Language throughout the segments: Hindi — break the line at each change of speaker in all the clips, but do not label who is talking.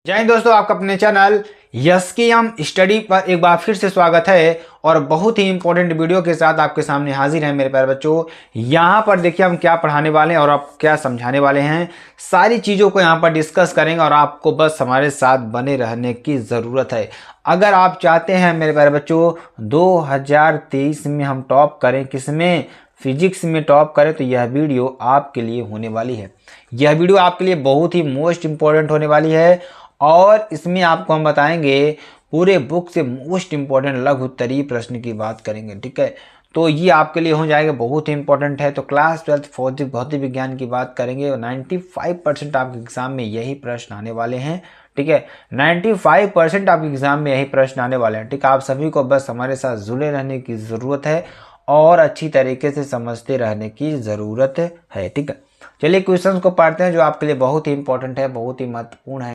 जय हिंद दोस्तों, आपका अपने चैनल यस की हम स्टडी पर एक बार फिर से स्वागत है और बहुत ही इंपॉर्टेंट वीडियो के साथ आपके सामने हाजिर है मेरे प्यारे बच्चों। यहाँ पर देखिए हम क्या पढ़ाने वाले हैं और आप क्या समझाने वाले हैं, सारी चीज़ों को यहाँ पर डिस्कस करेंगे और आपको बस हमारे साथ बने रहने की ज़रूरत है। अगर आप चाहते हैं मेरे प्यारे बच्चों 2023 में हम टॉप करें, किसमें, फिजिक्स में टॉप करें, तो यह वीडियो आपके लिए होने वाली है। यह वीडियो आपके लिए बहुत ही मोस्ट इम्पोर्टेंट होने वाली है और इसमें आपको हम बताएंगे पूरे बुक से मोस्ट इम्पोर्टेंट लघु उत्तरीय प्रश्न की बात करेंगे। ठीक है, तो ये आपके लिए हो जाएगा, बहुत ही इंपॉर्टेंट है। तो क्लास 12 भौतिक विज्ञान की बात करेंगे और 95% आपके एग्जाम में यही प्रश्न आने वाले हैं। ठीक है, 95% आपके एग्जाम में यही प्रश्न आने वाले हैं। ठीक है, आप सभी को बस हमारे साथ जुड़े रहने की ज़रूरत है और अच्छी तरीके से समझते रहने की ज़रूरत है। ठीक है, चलिए क्वेश्चन को पढ़ते हैं जो आपके लिए बहुत ही इंपॉर्टेंट है, बहुत ही महत्वपूर्ण है।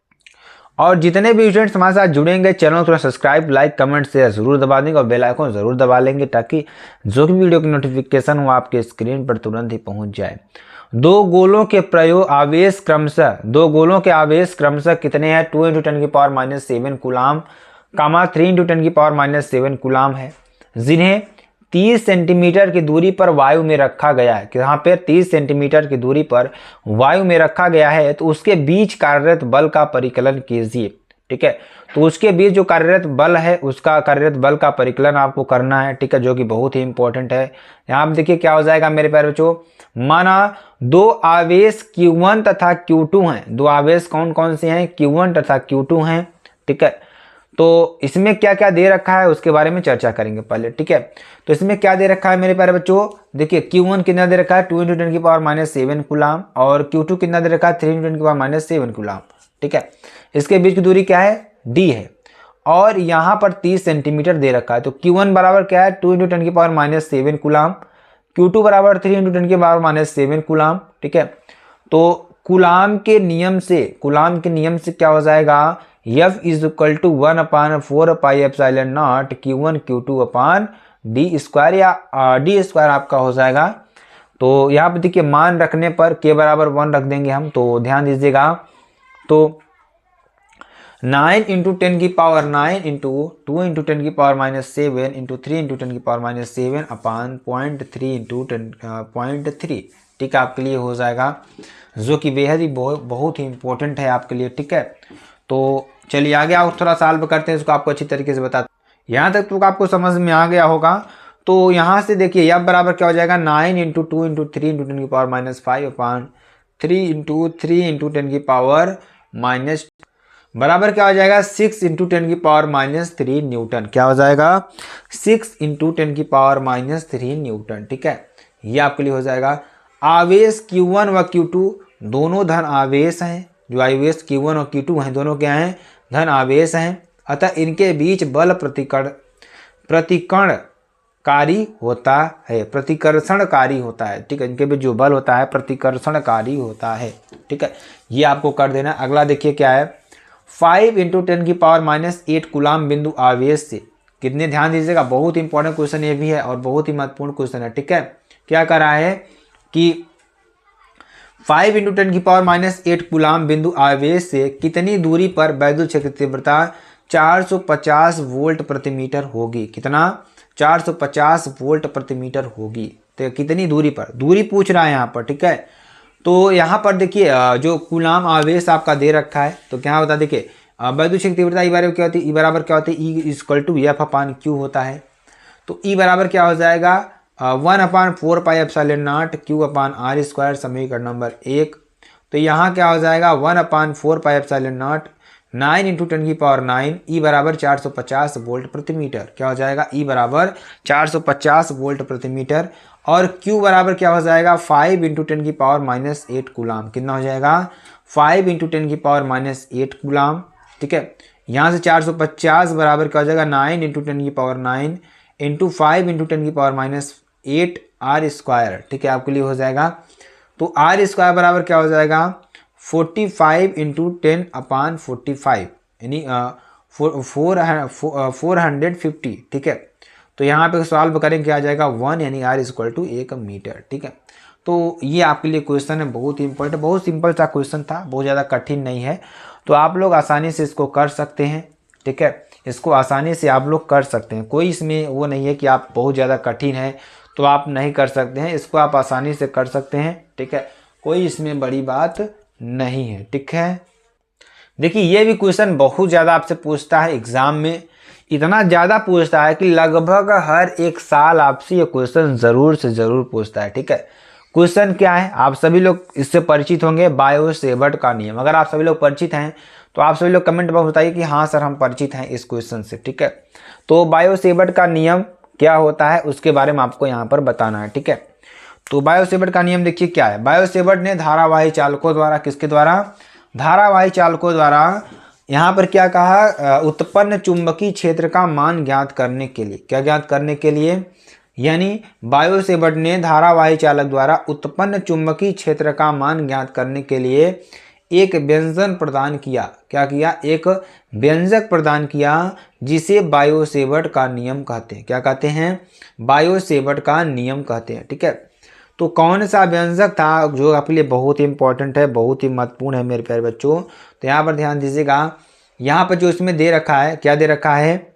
और जितने भी स्टूडेंट्स हमारे साथ जुड़ेंगे चैनल को सब्सक्राइब, लाइक, कमेंट शेयर जरूर दबा देंगे और बेल आइकन जरूर दबा लेंगे ताकि जो भी वीडियो की नोटिफिकेशन हो आपके स्क्रीन पर तुरंत ही पहुंच जाए। दो गोलों के आवेश क्रमशः कितने हैं? 2 × 10⁻⁷ कूलाम, 3 × 10⁻⁷ कूलाम है, जिन्हें 30 सेंटीमीटर की दूरी पर वायु में रखा गया है। यहाँ पे 30 सेंटीमीटर की दूरी पर वायु में रखा गया है, तो उसके बीच कार्यरत बल का परिकलन कीजिए। ठीक है, तो उसके बीच जो कार्यरत बल है उसका कार्यरत बल का परिकलन आपको करना है। ठीक है, जो कि बहुत ही इंपॉर्टेंट है। यहाँ पे देखिए क्या हो जाएगा मेरे प्यारे बच्चों, माना दो आवेश Q1 तथा Q2 हैं। दो आवेश कौन कौन से हैं? Q1 तथा Q2 हैं। ठीक है, तो इसमें क्या क्या दे रखा है उसके बारे में चर्चा करेंगे पहले। ठीक है, तो इसमें क्या दे रखा है मेरे प्यारे बच्चों, देखिए Q1 कितना दे रखा है? 2 × 10⁻⁷ कूलाम और Q2 कितना दे रखा है? 3 × 10⁻⁷ कूलाम। ठीक है, इसके बीच की दूरी क्या है? D है और यहाँ पर 30 सेंटीमीटर दे रखा है। तो Q1 बराबर क्या है? 2 × 10⁻⁷ कूलाम, Q2 बराबर 3 × 10⁻⁷ कूलाम। ठीक है, तो कूलाम के नियम से क्या हो जाएगा? F = 1/4πε0 Q1 Q2/d² या d² आपका हो जाएगा। तो यहाँ पे देखिए मान रखने पर k बराबर 1 रख देंगे हम, तो ध्यान दीजिएगा। तो 9 × 10⁻⁹ 2 × 10⁻⁷ 3 × 10⁻⁷/0.3 × 10.3। ठीक है, आपके लिए हो जाएगा, जो कि बेहद ही बहुत ही इंपॉर्टेंट है आपके लिए। ठीक है, तो चलिए आगे आप थोड़ा सॉल्व करते हैं, इसको आपको अच्छी तरीके से बताते हैं। यहाँ तक तो आपको समझ में आ गया होगा। तो यहाँ से देखिए F बराबर क्या हो जाएगा? 9 × 2 × 3 × 10⁻⁵/3 × 3 × 10⁻⁻⁻, बराबर क्या हो जाएगा? 6 × 10⁻³ न्यूटन। क्या हो जाएगा? 6 × 10⁻³ न्यूटन। ठीक है, ये आपके लिए हो जाएगा। आवेश Q1 व Q2 दोनों धन आवेश हैं। जो आवेश Q1 और Q2 हैं दोनों क्या हैं? धन आवेश हैं। अतः इनके बीच बल प्रतिकर्षणकारी होता है। ठीक है, इनके बीच जो बल होता है प्रतिकर्षणकारी होता है। ठीक है, ये आपको कर देना। अगला देखिए क्या है, 5 × 10⁻⁸ कूलाम बिंदु आवेश से कितने, ध्यान दीजिएगा, बहुत इंपॉर्टेंट क्वेश्चन ये भी है और बहुत ही महत्वपूर्ण क्वेश्चन है। ठीक है, क्या कर रहा है कि 5 × 10⁻⁸ कूलाम बिंदु आवेश से कितनी दूरी पर वैद्युत क्षेत्र तीव्रता 450 वोल्ट प्रति मीटर होगी? कितना? 450 वोल्ट प्रति मीटर होगी। तो कितनी दूरी पर, दूरी पूछ रहा है यहाँ पर। ठीक है, तो यहाँ पर देखिए जो कूलाम आवेश आपका दे रखा है, तो क्या होता है, देखिए वैद्युत क्षेत्र तीव्रता ई बराबर क्या होती है? ई बराबर क्या होती है? E = F/Q होता है। तो ई बराबर क्या हो जाएगा? 1/4πε0 Q/r², समीकरण नंबर 1। तो यहाँ क्या हो जाएगा? 1/4πε0 9 × 10⁹ ई बराबर 450 वोल्ट प्रति मीटर। क्या हो जाएगा? ई बराबर 450 वोल्ट प्रति मीटर और Q बराबर क्या हो जाएगा? 5 × 10⁻⁸ कूलाम। कितना हो जाएगा? 5 × 10⁻⁸ कूलाम। ठीक है, यहाँ से 450 बराबर क्या हो जाएगा? 9 × 10⁹ × 5 × 10⁻⁸r²। ठीक है, आपके लिए हो जाएगा। तो r² बराबर क्या हो जाएगा? 45 × 10/45 यानी 450। ठीक है, तो यहाँ पे सॉल्व करें क्या आ जाएगा? 1 यानी r = 1 मीटर। ठीक है, तो ये आपके लिए क्वेश्चन है, बहुत ही इंपॉर्टेंट, बहुत सिंपल सा क्वेश्चन था, बहुत ज़्यादा कठिन नहीं है, तो आप लोग आसानी से इसको कर सकते हैं। ठीक है, इसको आसानी से आप लोग कर सकते हैं, कोई इसमें वो नहीं है कि आप बहुत ज़्यादा कठिन है तो आप नहीं कर सकते हैं, इसको आप आसानी से कर सकते हैं। ठीक है, कोई इसमें बड़ी बात नहीं है। ठीक है, देखिए ये भी क्वेश्चन बहुत ज़्यादा आपसे पूछता है एग्ज़ाम में, इतना ज़्यादा पूछता है कि लगभग हर एक साल आपसे ये क्वेश्चन ज़रूर से ज़रूर पूछता है। ठीक है, क्वेश्चन क्या है, आप सभी लोग इससे परिचित होंगे, बायो-सेवर्ट का नियम। अगर आप सभी लोग परिचित हैं तो आप सभी लोग कमेंट बॉक्स बताइए कि हाँ सर हम परिचित हैं इस क्वेश्चन से। ठीक है, तो बायो-सेवर्ट का नियम क्या होता है उसके बारे में आपको यहाँ पर बताना है। ठीक है, तो बायो-सेवर्ट का नियम देखिए क्या है। बायो-सेवर्ट ने धारावाही चालकों द्वारा, किसके द्वारा, धारावाही चालकों द्वारा यहाँ पर क्या कहा, उत्पन्न चुंबकीय क्षेत्र का मान ज्ञात करने के लिए, क्या ज्ञात करने के लिए, यानी बायो-सेवर्ट ने धारावाही चालक द्वारा उत्पन्न चुंबकीय क्षेत्र का मान ज्ञात करने के लिए एक व्यंजन प्रदान किया। क्या किया, एक व्यंजक प्रदान किया जिसे बायो-सेवर्ट का नियम कहते हैं। क्या कहते हैं, बायो-सेवर्ट का नियम कहते हैं। ठीक है, तो कौन सा व्यंजक था जो आपके लिए बहुत ही इंपॉर्टेंट है, बहुत ही महत्वपूर्ण है मेरे प्यारे बच्चों। तो यहाँ पर ध्यान दीजिएगा, यहाँ पर जो इसमें दे रखा है, क्या दे रखा है,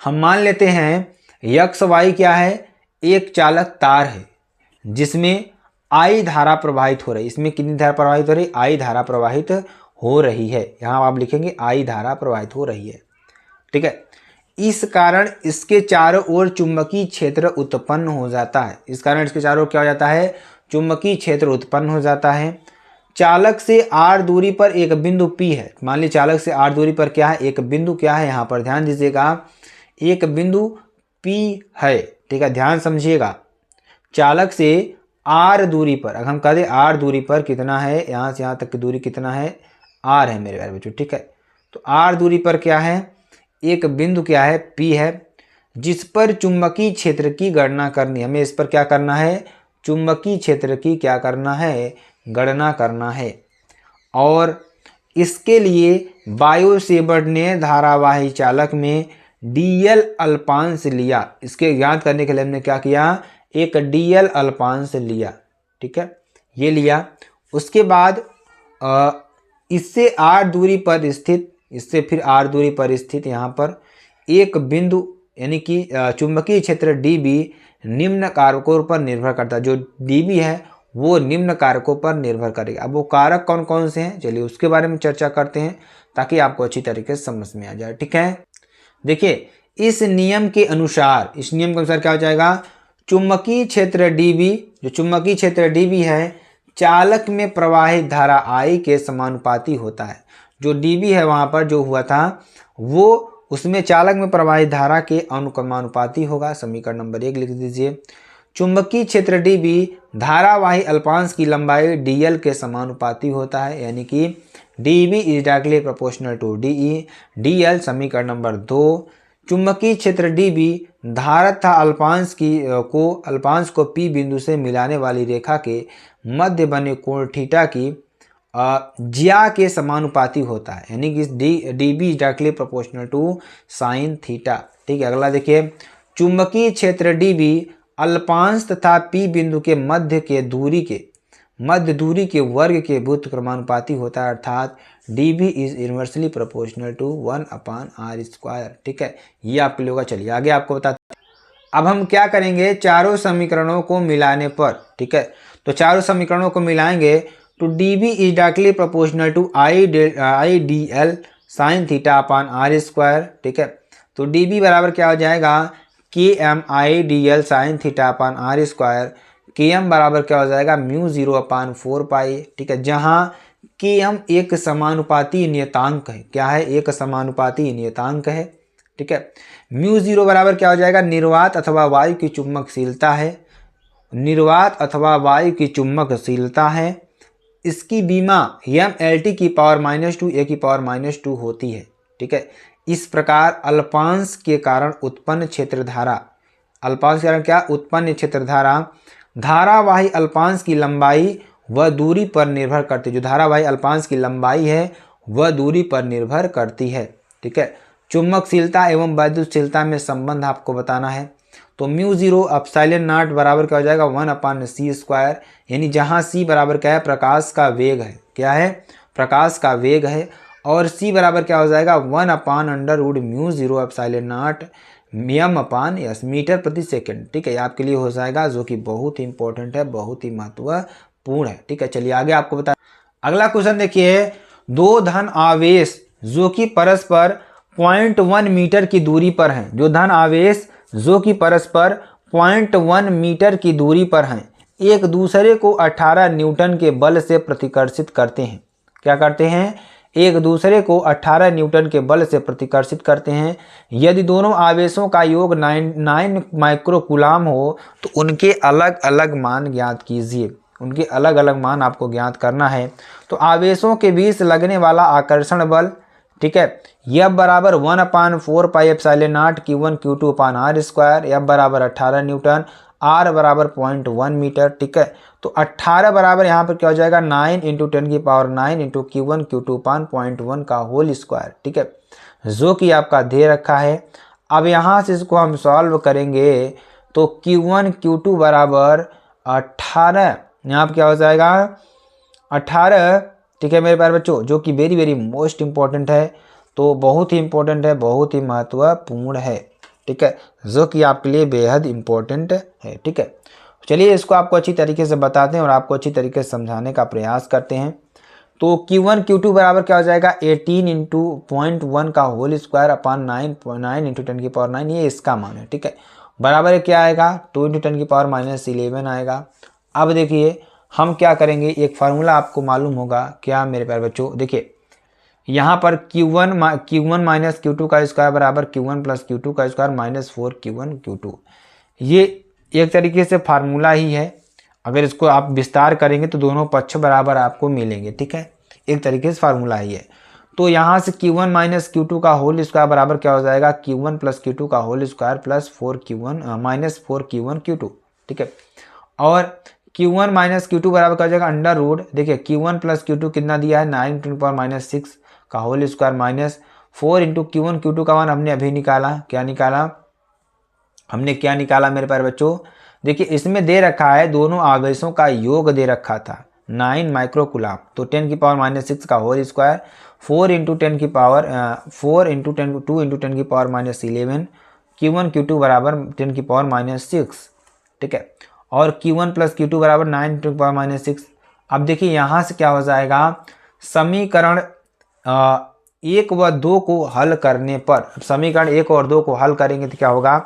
हम मान लेते हैं यक्स वाई क्या है, एक चालक तार है जिसमें आई धारा प्रवाहित हो रही है। इसमें कितनी धारा प्रवाहित हो रही है, आई धारा प्रवाहित हो रही है। यहाँ आप लिखेंगे आई धारा प्रवाहित हो रही है। ठीक है, इस कारण इसके चारों ओर चुंबकीय क्षेत्र उत्पन्न हो जाता है। इस कारण इसके चारों ओर क्या हो जाता है, चुंबकीय क्षेत्र उत्पन्न हो जाता है। चालक से आर दूरी पर एक बिंदु P है। मान लीजिए चालक से आर दूरी पर क्या है, एक बिंदु क्या है, यहाँ पर ध्यान दीजिएगा, एक बिंदु P है। ठीक है, ध्यान समझिएगा, चालक से आर दूरी पर, अगर हम कह दें आर दूरी पर कितना है, यहाँ से यहाँ तक की दूरी कितना है, आर है मेरे प्यारे बच्चों। ठीक है, तो आर दूरी पर क्या है, एक बिंदु क्या है, P है, जिस पर चुंबकीय क्षेत्र की गणना करनी है। हमें इस पर क्या करना है, चुंबकीय क्षेत्र की क्या करना है, गणना करना है। और इसके लिए बायो-सेवर्ट ने धारावाही चालक में dl अल्पांश लिया। इसके ज्ञात करने के लिए हमने क्या किया, एक dl अल्पांश लिया। ठीक है, ये लिया। उसके बाद इससे r दूरी पर स्थित, इससे फिर r दूरी पर स्थित यहाँ पर एक बिंदु, यानी कि चुंबकीय क्षेत्र db निम्न कारकों पर निर्भर करता है। जो db है वो निम्न कारकों पर निर्भर करेगा। अब वो कारक कौन कौन से हैं, चलिए उसके बारे में चर्चा करते हैं ताकि आपको अच्छी तरीके से समझ में आ जाए। ठीक है, देखिए इस नियम के अनुसार, इस नियम के अनुसार क्या हो जाएगा, चुंबकीय क्षेत्र db, जो चुंबकीय क्षेत्र db है चालक में प्रवाहित धारा I के समानुपाती होता है। जो db है वहाँ पर जो हुआ था वो उसमें चालक में प्रवाहित धारा के अनुक्रमानुपाती होगा। समीकरण नंबर 1 लिख दीजिए। चुंबकीय क्षेत्र db धारावाही अल्पांश की लंबाई dl के समानुपाती होता है, यानी कि db is directly proportional to dl। समीकरण नंबर 2, चुंबकीय क्षेत्र db धारा तथा अल्पांश को P बिंदु से मिलाने वाली रेखा के मध्य बने कोण थीटा की ज्या के समानुपाती होता है, यानी कि db is directly proportional to sine theta. ठीक है, अगला देखिए, चुंबकीय क्षेत्र db अल्पांश तथा P बिंदु के मध्य दूरी के वर्ग के व्युत्क्रमानुपाती होता है, अर्थात db is inversely proportional to 1/r²। ठीक है, ये आपके लोग का। चलिए आगे आपको बताते हैं। अब हम क्या करेंगे, चारों समीकरणों को मिलाने पर, ठीक है, तो चारों समीकरणों को मिलाएंगे तो db is directly proportional to I dl sine theta upon r²। ठीक है, तो db बराबर क्या हो जाएगा, km i dl sine theta upon r²। km बराबर क्या हो जाएगा, μ0/4π। ठीक है, जहाँ km एक समानुपाती नियतांक है। क्या है, एक समानुपाती नियतांक है। ठीक है, μ0 बराबर क्या हो जाएगा, निर्वात अथवा वायु की चुंबकशीलता है, निर्वात अथवा वायु की चुंबकशीलता है। इसकी बीमा mLT की पावर -2 a की पावर -2 होती है। ठीक है, इस प्रकार अल्पांश के कारण उत्पन्न क्षेत्र धारा, अल्पांश के कारण क्या उत्पन्न क्षेत्र धारा धारावाही अल्पांश की लंबाई व दूरी पर निर्भर करती है। जो धारावाही अल्पांश की लंबाई है वह दूरी पर निर्भर करती है। ठीक है, चुंबकशीलता एवं विद्युतशीलता में संबंध आपको बताना है। तो म्यू जीरो एप्सिलॉन नॉट बराबर क्या हो जाएगा 1/c², यानी जहाँ c बराबर क्या है, प्रकाश का वेग है। क्या है, प्रकाश का वेग है। और c बराबर क्या हो जाएगा 1/√μ0 एप्सिलॉन नॉट m/s, मीटर प्रति सेकंड। ठीक है, ये आपके लिए हो जाएगा, जो कि बहुत ही इंपॉर्टेंट है, बहुत ही महत्वपूर्ण है। ठीक है, चलिए आगे आपको बता। अगला क्वेश्चन देखिए, दो धन आवेश जो कि परस्पर 0.1 मीटर की दूरी पर हैं, जो धन आवेश जो कि परस्पर 0.1 मीटर की दूरी पर हैं, एक दूसरे को 18 न्यूटन के बल से प्रतिकर्षित करते हैं। क्या करते हैं, एक दूसरे को 18 न्यूटन के बल से प्रतिकर्षित करते हैं। यदि दोनों आवेशों का योग 9 माइक्रोकूलाम हो तो उनके अलग अलग मान ज्ञात कीजिए। उनके अलग अलग मान आपको ज्ञात करना है। तो आवेशों के बीच लगने वाला आकर्षण बल, ठीक है, F बराबर 1/4 pi epsilon not Q1 Q2 upon r², F बराबर 18 न्यूटन, R बराबर 0.1 मीटर। ठीक है, तो 18 बराबर यहाँ पर क्या हो जाएगा 9 × 10⁹ इंटू Q1 Q2 अपान 0.1 का होल स्क्वायर। ठीक है, जो कि आपका दे रखा है। अब यहाँ से इसको हम सॉल्व करेंगे तो Q1 Q2 बराबर 18, यहाँ पर क्या हो जाएगा 18। ठीक है मेरे प्यारे बच्चों, जो कि वेरी वेरी मोस्ट इंपॉर्टेंट है, तो बहुत ही इंपॉर्टेंट है, बहुत ही महत्वपूर्ण है। ठीक है, जो कि आपके लिए बेहद इंपॉर्टेंट है। ठीक है, चलिए इसको आपको अच्छी तरीके से बताते हैं और आपको अच्छी तरीके से समझाने का प्रयास करते हैं। तो Q1 Q2 बराबर क्या हो जाएगा 18 × 0.1 का होल स्क्वायर अपान 9 × 10⁹, ये इसका मान है। ठीक है, बराबर क्या आएगा 2 × 10⁻11 आएगा। अब देखिए हम क्या करेंगे, एक फार्मूला आपको मालूम होगा क्या मेरे प्यारे बच्चों। देखिए यहाँ पर Q1 माइनस Q2 का स्क्वायर बराबर Q1 प्लस Q2 का स्क्वायर माइनस 4 Q1 Q2, ये एक तरीके से फार्मूला ही है। अगर इसको आप विस्तार करेंगे तो दोनों पक्ष बराबर आपको मिलेंगे। ठीक है, एक तरीके से फार्मूला ही है। तो यहाँ से Q1 माइनस Q2 का होल स्क्वायर बराबर क्या हो जाएगा Q1 प्लस Q2 का whole square plus minus 4 Q1 Q2। ठीक है, और Q1 माइनस Q2 बराबर क्या हो जाएगा अंडर रूट, देखिए Q1 प्लस Q2 कितना दिया है 9 × 10⁻6 का whole square minus 4 × Q1 Q2 का मान हमने अभी निकाला। क्या निकाला, हमने क्या निकाला मेरे प्यारे बच्चों, देखिए इसमें दे रखा है दोनों आवेशों का योग दे रखा था 9 माइक्रोकूलाम, तो 10⁻6 का होल स्क्वायर 4 × 2 × 10⁻11 Q1 Q2 बराबर 10⁻6। ठीक है, और Q1 प्लस Q2 बराबर 9 × 10⁻6। अब देखिए यहाँ से क्या हो जाएगा, समीकरण 1 व 2 को हल करने पर, समीकरण 1 और 2 को हल करेंगे तो क्या होगा,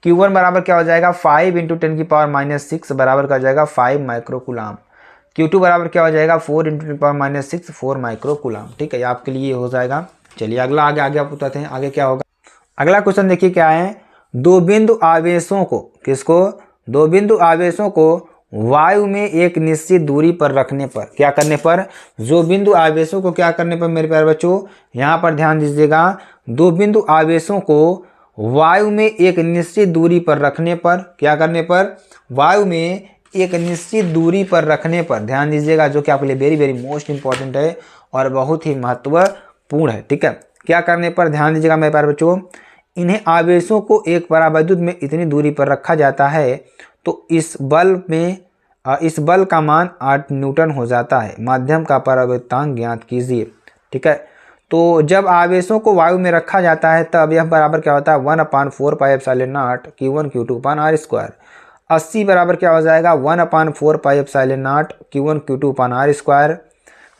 Q1 बराबर क्या हो जाएगा 5 × 10⁻6 बराबर क्या हो जाएगा 5 माइक्रोकूलाम, Q2 बराबर क्या हो जाएगा 4 × 10⁻6 4 माइक्रोकूलाम। ठीक है, आपके लिए हो जाएगा। चलिए अगला आगे आप बताते हैं आगे क्या होगा। अगला क्वेश्चन देखिए क्या है, दो बिंदु आवेशों को, किसको, दो बिंदु आवेशों को वायु में एक निश्चित दूरी पर रखने पर, क्या करने पर, जो बिंदु आवेशों को क्या करने पर मेरे प्यारे बच्चों, यहाँ पर ध्यान दीजिएगा, दो बिंदु आवेशों को वायु में एक निश्चित दूरी पर रखने पर, क्या करने पर, वायु में एक निश्चित दूरी पर रखने पर, ध्यान दीजिएगा, जो कि आपके लिए वेरी वेरी मोस्ट इंपॉर्टेंट है और बहुत ही महत्वपूर्ण है। ठीक है, क्या करने पर, ध्यान दीजिएगा मेरे प्यारे बच्चों, इन्हें आवेशों को एक परावैद्युत में इतनी दूरी पर रखा जाता है तो इस बल का मान 8 न्यूटन हो जाता है। माध्यम का परावैद्युतांक ज्ञात कीजिए। ठीक है, तो जब आवेशों को वायु में रखा जाता है तब यह बराबर क्या होता है 1/4 pi epsilon not Q1 Q2 upon r²। 80 बराबर क्या हो जाएगा 1/4 pi epsilon not Q1 Q2 upon r²।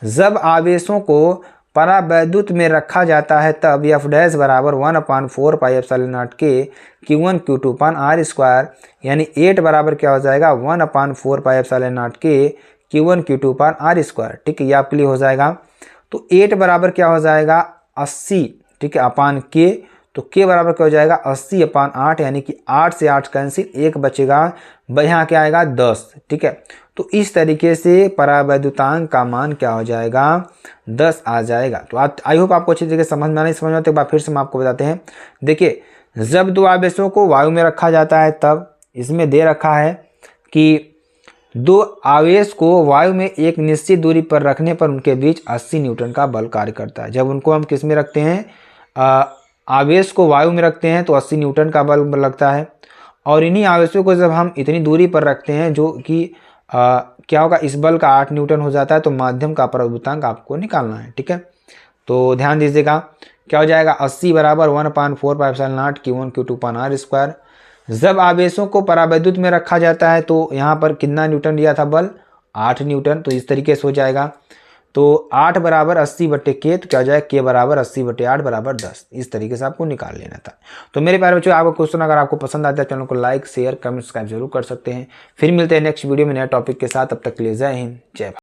जब आवेशों को परावैद्युत में रखा जाता है तब F डैश बराबर 1/4 पाई एप्सिलॉन नॉट के Q1 Q2 अपान r², यानी 8 बराबर क्या हो जाएगा 1/4 पाई एप्सिलॉन नॉट के Q1 Q2 अपान r²। ठीक है, ये आपके लिए हो जाएगा। तो 8 बराबर क्या हो जाएगा 80, ठीक है, अपान के, तो के बराबर क्या हो जाएगा 80/8, यानी कि 8 से 8 कैंसिल, 1 बचेगा, यहाँ क्या आएगा 10। ठीक है, तो इस तरीके से परावैद्युतांक का मान क्या हो जाएगा 10 आ जाएगा। तो आई होप आपको अच्छी तरीके से समझ में आना, समझ में आते एक बार फिर से हम आपको बताते हैं। देखिए जब दो आवेशों को वायु में रखा जाता है तब इसमें दे रखा है कि दो आवेश को वायु में एक निश्चित दूरी पर रखने पर उनके बीच 80 न्यूटन का बल कार्य करता है। जब उनको हम किस में रखते हैं, आवेश को वायु में रखते हैं तो 80 न्यूटन का बल लगता है। और इन्हीं आवेशों को जब हम इतनी दूरी पर रखते हैं जो कि क्या होगा, इस बल का 8 न्यूटन हो जाता है, तो माध्यम का प्रवर्तकांक आपको निकालना है। ठीक है, तो ध्यान दीजिएगा क्या हो जाएगा, 80 बराबर 1/4 Q1 Q2 R स्क्वायर। जब आवेशों को परावैद्युत में रखा जाता है तो यहाँ पर कितना न्यूटन दिया था बल, 8 न्यूटन। तो इस तरीके से हो जाएगा, तो 8 बराबर 80/K, तो क्या हो जाएगा K बराबर 80/8 बराबर 10। इस तरीके से आपको निकाल लेना था। तो मेरे प्यारे बच्चों, आपका क्वेश्चन अगर आपको पसंद आता है चैनल को लाइक शेयर कमेंट सब्सक्राइब जरूर कर सकते हैं। फिर मिलते हैं नेक्स्ट वीडियो में नए टॉपिक के साथ, तब तक के लिए जय हिंद जय भारत।